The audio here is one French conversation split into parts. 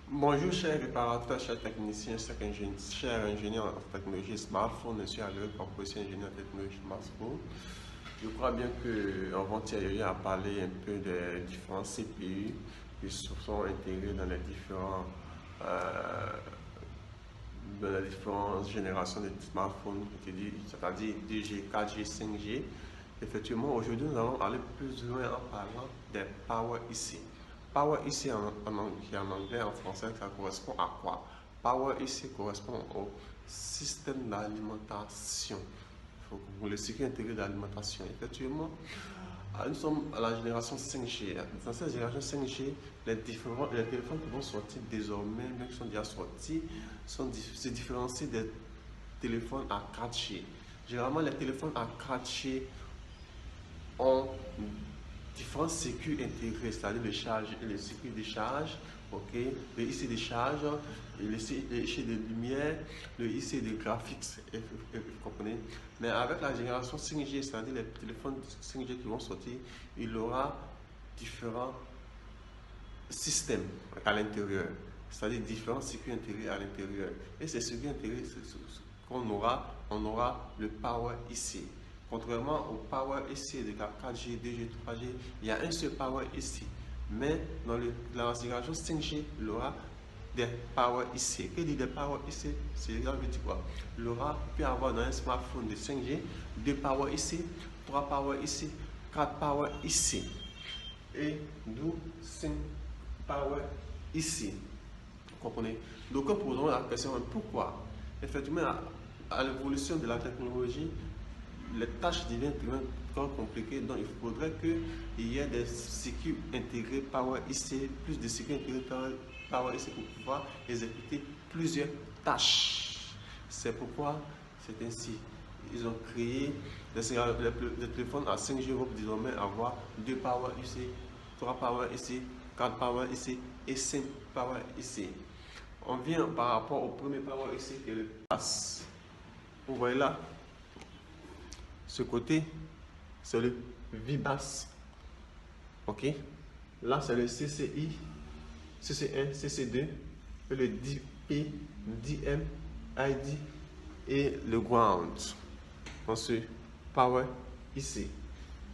Bonjour chers réparateurs, chers techniciens, chers ingénieurs en technologie smartphone, je suis Albert Corporation, ingénieur en technologie smartphone. Je crois bien qu'on va tirer à parler un peu des différents CPU qui sont intégrés euh, dans les différentes générations de smartphones, c'est-à-dire 2G, 4G, 5G. Effectivement, aujourd'hui, nous allons aller plus loin en parlant des Power IC. Power IC en anglais, en français, ça correspond à quoi? Power IC correspond au système d'alimentation. Pour le cycle intégré d'alimentation. Effectivement, nous sommes à la génération 5G. Dans cette génération 5G, les téléphones qui vont sortir désormais, même qui sont déjà sortis, se différencient des téléphones à 4G. Généralement, les téléphones à 4G ont différents circuits intégrés, c'est-à-dire le circuit de charge, ok, le IC de charge, le IC de lumière, le IC de graphics, vous comprenez. Mais avec la génération 5G, c'est-à-dire les téléphones 5G qui vont sortir, il y aura différents systèmes à l'intérieur, c'est-à-dire différents circuits intégrés à l'intérieur. Et ces circuits intégrés qu'on aura, on aura le Power IC. Contrairement au Power IC de 4G, 2G, 3G, il y a un seul Power IC. Mais dans la génération 5G, il y aura des Power IC. Que dit des Power IC? C'est veut dire quoi? Il peut y avoir dans un smartphone de 5G 2 Power IC, 3 Power IC, 4 Power IC. Et nous 5 Power IC. Vous comprenez? Donc, on posera la question pourquoi? Effectivement, à l'évolution de la technologie, les tâches deviennent très compliquées, donc il faudrait qu'il y ait des circuits intégrés Power IC, plus de circuits intégrés Power IC pour pouvoir exécuter plusieurs tâches. C'est pourquoi c'est ainsi. Ils ont créé les téléphones à 5G vont désormais avoir 2 Power IC, 3 Power IC, 4 Power IC et 5 Power IC. On vient par rapport au premier Power IC qui est le pass. Vous voyez là, ce côté, c'est le VBAS. Ok? Là, c'est le CCI, CC1, CC2, et le DP, DM, ID et le ground. Dans ce Power IC.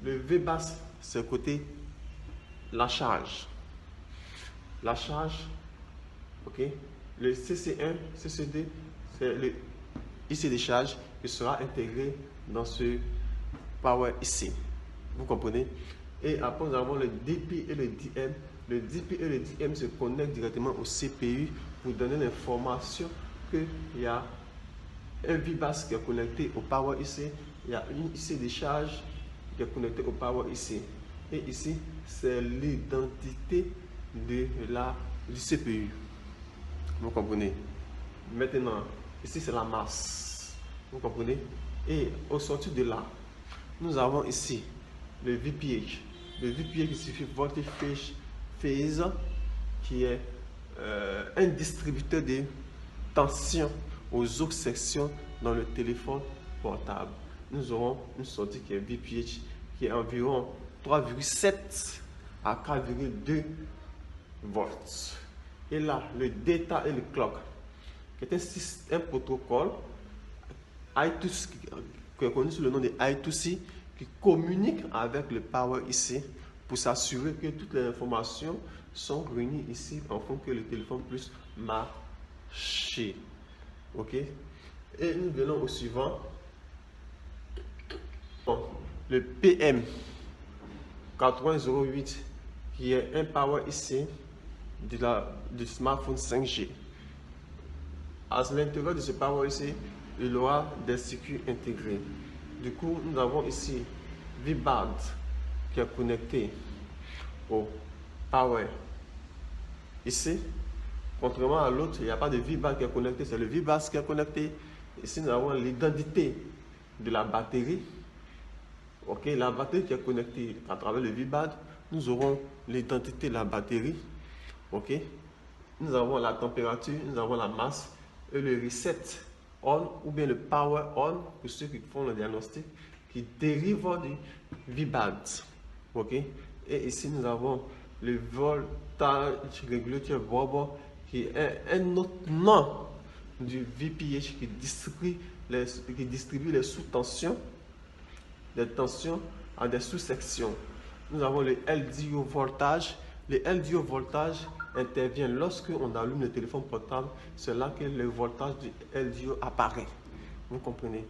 Le VBAS, c'est le côté la charge. La charge, ok? Le CC1, CC2, c'est le IC de charge qui sera intégré dans ce Power IC. Vous comprenez? Et après, nous avons le DP et le DM. Le DP et le DM se connectent directement au CPU pour donner l'information qu'il y a un VBAS qui est connecté au Power IC. Il y a une IC de charge qui est connectée au Power IC. Et ici, c'est l'identité du CPU. Vous comprenez? Maintenant, ici, c'est la masse. Vous comprenez? Et au sortir de là, nous avons ici le VPH. Le VPH qui signifie Voltage Phase, qui est un distributeur de tension aux autres sections dans le téléphone portable. Nous aurons une sortie qui est VPH, qui est environ 3,7 à 4,2 volts. Et là, le data et le clock, qui est un protocole I2C, qui est connu sous le nom de I2C, qui communique avec le Power IC pour s'assurer que toutes les informations sont réunies ici afin que le téléphone puisse marcher. Ok? Et nous venons au suivant. Le PM 8008, qui est un Power IC du smartphone 5G. À l'intérieur de ce Power IC, il y aura des circuits intégrés. Du coup, nous avons ici VBAD qui est connecté au Power IC. Contrairement à l'autre, il n'y a pas de VBAD qui est connecté, c'est le VBAS qui est connecté. Ici, nous avons l'identité de la batterie. Ok, la batterie qui est connectée à travers le VBAD, nous aurons l'identité de la batterie. Ok, nous avons la température, nous avons la masse et le reset on ou bien le power on pour ceux qui font le diagnostic qui dérive du VBAD. Ok, et ici nous avons le voltage régulateur bobo qui est un autre nom du VPH qui distribue les sous-tensions, des tensions à des sous-sections. Nous avons le LDO voltage. Le LDO voltage intervient lorsque on allume le téléphone portable. C'est là que le voltage du LDO apparaît. Vous comprenez?